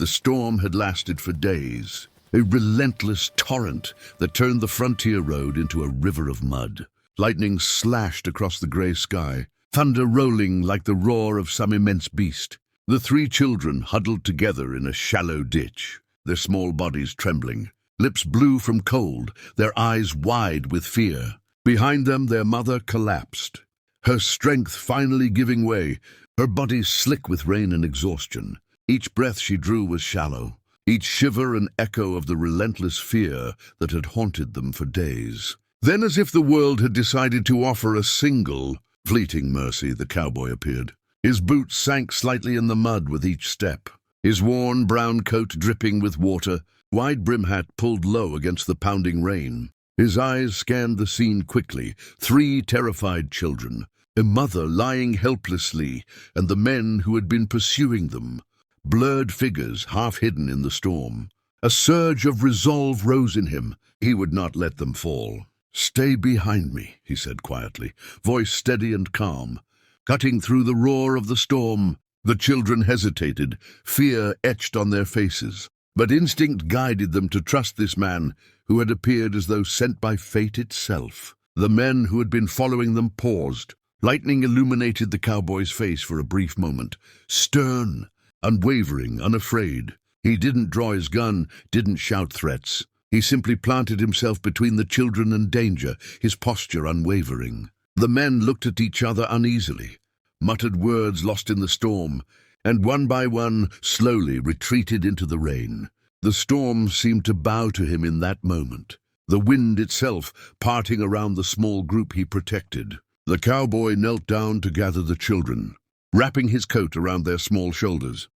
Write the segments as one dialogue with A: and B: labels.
A: The storm had lasted for days, a relentless torrent that turned the frontier road into a river of mud. Lightning slashed across the grey sky, thunder rolling like the roar of some immense beast. The three children huddled together in a shallow ditch, their small bodies trembling, lips blue from cold, their eyes wide with fear. Behind them, their mother collapsed, her strength finally giving way, her body slick with rain and exhaustion. Each breath she drew was shallow, each shiver an echo of the relentless fear that had haunted them for days. Then, as if the world had decided to offer a single, fleeting mercy, the cowboy appeared. His boots sank slightly in the mud with each step, his worn brown coat dripping with water, wide brim hat pulled low against the pounding rain. His eyes scanned the scene quickly, three terrified children, a mother lying helplessly, and the men who had been pursuing them, blurred figures half hidden in the storm. A surge of resolve rose in him. He would not let them fall. "Stay behind me," he said quietly, voice steady and calm. Cutting through the roar of the storm, the children hesitated, fear etched on their faces. But instinct guided them to trust this man who had appeared as though sent by fate itself. The men who had been following them paused. Lightning illuminated the cowboy's face for a brief moment. Stern, unwavering, unafraid. He didn't draw his gun, didn't shout threats. He simply planted himself between the children and danger, his posture unwavering. The men looked at each other uneasily, muttered words lost in the storm, and one by one slowly retreated into the rain. The storm seemed to bow to him in that moment, the wind itself parting around the small group he protected. The cowboy knelt down to gather the children, wrapping his coat around their small shoulders.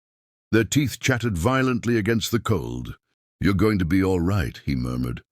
A: Their teeth chattered violently against the cold. "You're going to be all right," he murmured,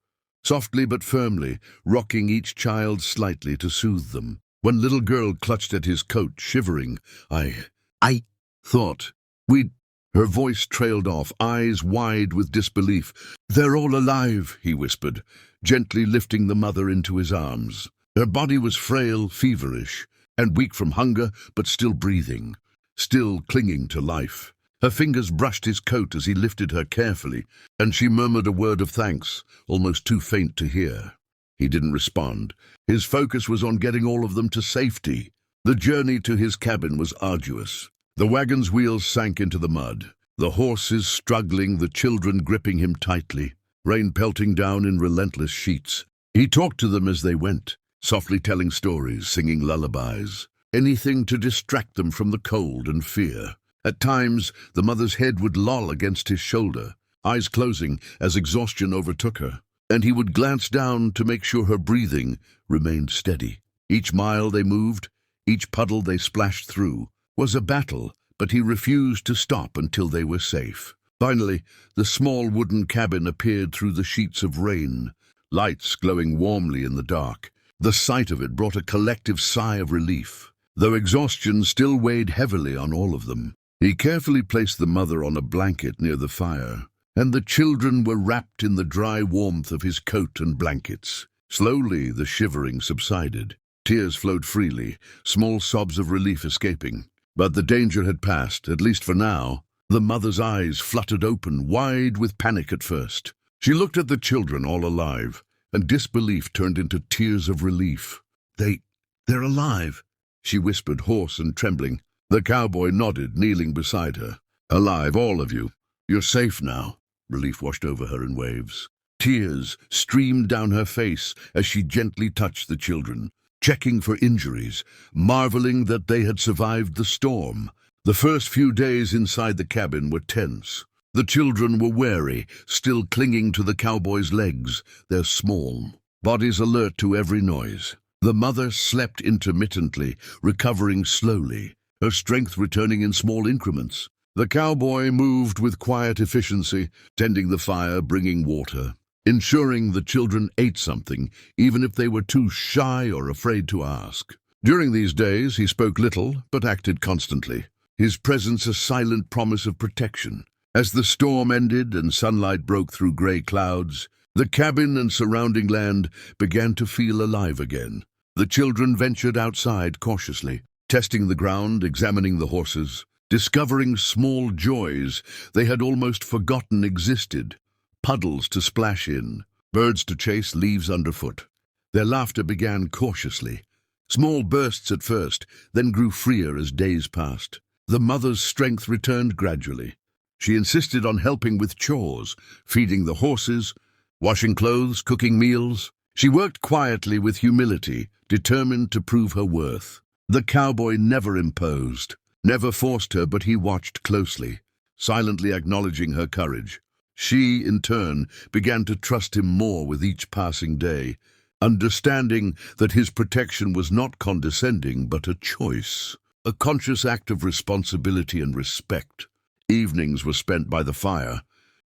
A: softly but firmly, rocking each child slightly to soothe them. One little girl clutched at his coat, shivering. I thought we'd—" Her voice trailed off, eyes wide with disbelief. "They're all alive," he whispered, gently lifting the mother into his arms. Her body was frail, feverish, and weak from hunger, but still breathing, still clinging to life. Her fingers brushed his coat as he lifted her carefully, and she murmured a word of thanks, almost too faint to hear. He didn't respond. His focus was on getting all of them to safety. The journey to his cabin was arduous. The wagon's wheels sank into the mud, the horses struggling, the children gripping him tightly, rain pelting down in relentless sheets. He talked to them as they went, softly telling stories, singing lullabies, anything to distract them from the cold and fear. At times, the mother's head would loll against his shoulder, eyes closing as exhaustion overtook her, and he would glance down to make sure her breathing remained steady. Each mile they moved, each puddle they splashed through, was a battle, but he refused to stop until they were safe. Finally, the small wooden cabin appeared through the sheets of rain, lights glowing warmly in the dark. The sight of it brought a collective sigh of relief, though exhaustion still weighed heavily on all of them. He carefully placed the mother on a blanket near the fire, and the children were wrapped in the dry warmth of his coat and blankets. Slowly the shivering subsided. Tears flowed freely, small sobs of relief escaping. But the danger had passed, at least for now. The mother's eyes fluttered open, wide with panic at first. She looked at the children, all alive, and disbelief turned into tears of relief. They're alive," she whispered, hoarse and trembling. The cowboy nodded, kneeling beside her. "Alive, all of you. You're safe now." Relief washed over her in waves. Tears streamed down her face as she gently touched the children, checking for injuries, marveling that they had survived the storm. The first few days inside the cabin were tense. The children were wary, still clinging to the cowboy's legs, their small bodies alert to every noise. The mother slept intermittently, recovering slowly, her strength returning in small increments. The cowboy moved with quiet efficiency, tending the fire, bringing water, ensuring the children ate something, even if they were too shy or afraid to ask. During these days, he spoke little, but acted constantly, his presence a silent promise of protection. As the storm ended and sunlight broke through gray clouds, the cabin and surrounding land began to feel alive again. The children ventured outside cautiously, testing the ground, examining the horses, discovering small joys they had almost forgotten existed. Puddles to splash in, birds to chase, leaves underfoot. Their laughter began cautiously. Small bursts at first, then grew freer as days passed. The mother's strength returned gradually. She insisted on helping with chores, feeding the horses, washing clothes, cooking meals. She worked quietly with humility, determined to prove her worth. The cowboy never imposed, never forced her, but he watched closely, silently acknowledging her courage. She, in turn, began to trust him more with each passing day, understanding that his protection was not condescending but a choice, a conscious act of responsibility and respect. Evenings were spent by the fire,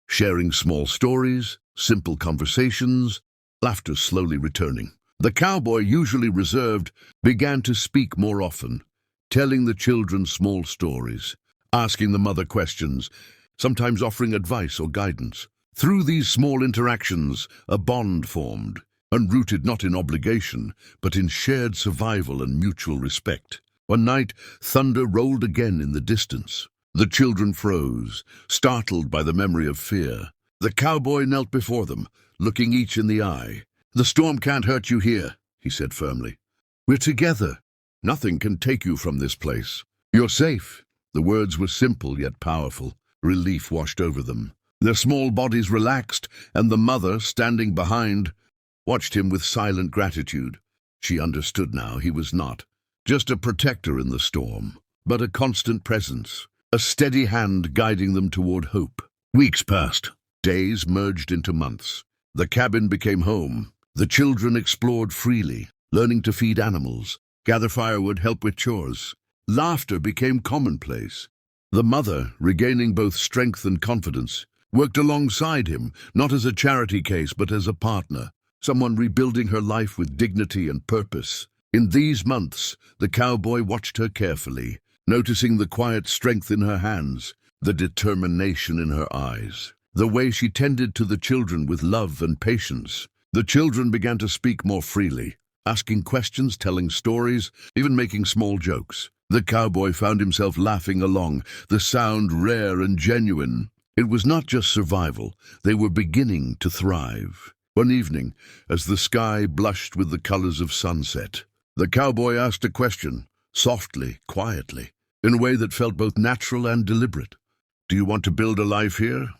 A: sharing small stories, simple conversations, laughter slowly returning. The cowboy, usually reserved, began to speak more often, telling the children small stories, asking the mother questions, sometimes offering advice or guidance. Through these small interactions, a bond formed, unrooted not in obligation, but in shared survival and mutual respect. One night, thunder rolled again in the distance. The children froze, startled by the memory of fear. The cowboy knelt before them, looking each in the eye. "The storm can't hurt you here," he said firmly. "We're together. Nothing can take you from this place. You're safe." The words were simple yet powerful. Relief washed over them. Their small bodies relaxed, and the mother, standing behind, watched him with silent gratitude. She understood now he was not just a protector in the storm, but a constant presence, a steady hand guiding them toward hope. Weeks passed. Days merged into months. The cabin became home. The children explored freely, learning to feed animals, gather firewood, help with chores. Laughter became commonplace. The mother, regaining both strength and confidence, worked alongside him, not as a charity case but as a partner, someone rebuilding her life with dignity and purpose. In these months, the cowboy watched her carefully, noticing the quiet strength in her hands, the determination in her eyes, the way she tended to the children with love and patience. The children began to speak more freely, asking questions, telling stories, even making small jokes. The cowboy found himself laughing along, the sound rare and genuine. It was not just survival, they were beginning to thrive. One evening, as the sky blushed with the colors of sunset, the cowboy asked a question, softly, quietly, in a way that felt both natural and deliberate. "Do you want to build a life here?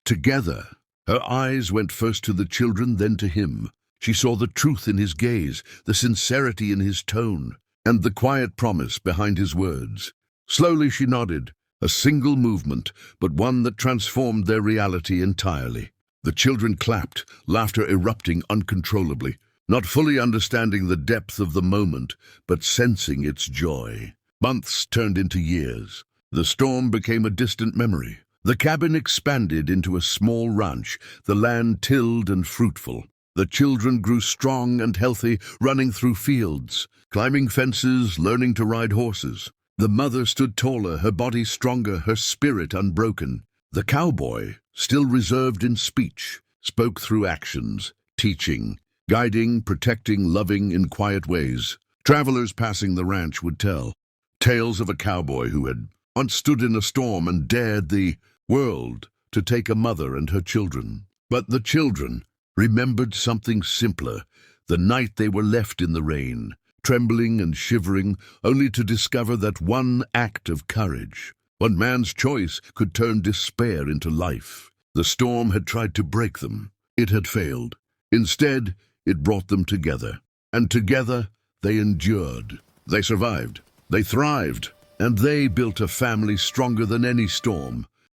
A: Together?" Her eyes went first to the children, then to him. She saw the truth in his gaze, the sincerity in his tone, and the quiet promise behind his words. Slowly she nodded, a single movement, but one that transformed their reality entirely. The children clapped, laughter erupting uncontrollably, not fully understanding the depth of the moment, but sensing its joy. Months turned into years. The storm became a distant memory. The cabin expanded into a small ranch, the land tilled and fruitful. The children grew strong and healthy, running through fields, climbing fences, learning to ride horses. The mother stood taller, her body stronger, her spirit unbroken. The cowboy, still reserved in speech, spoke through actions, teaching, guiding, protecting, loving in quiet ways. Travelers passing the ranch would tell tales of a cowboy who had once stood in a storm and dared the world to take a mother and her children. But the children remembered something simpler, the night they were left in the rain, trembling and shivering, only to discover that one act of courage, one man's choice, could turn despair into life. The storm had tried to break them. It had failed. Instead, it brought them together. And together, they endured. They survived. They thrived. And they built a family stronger than any storm.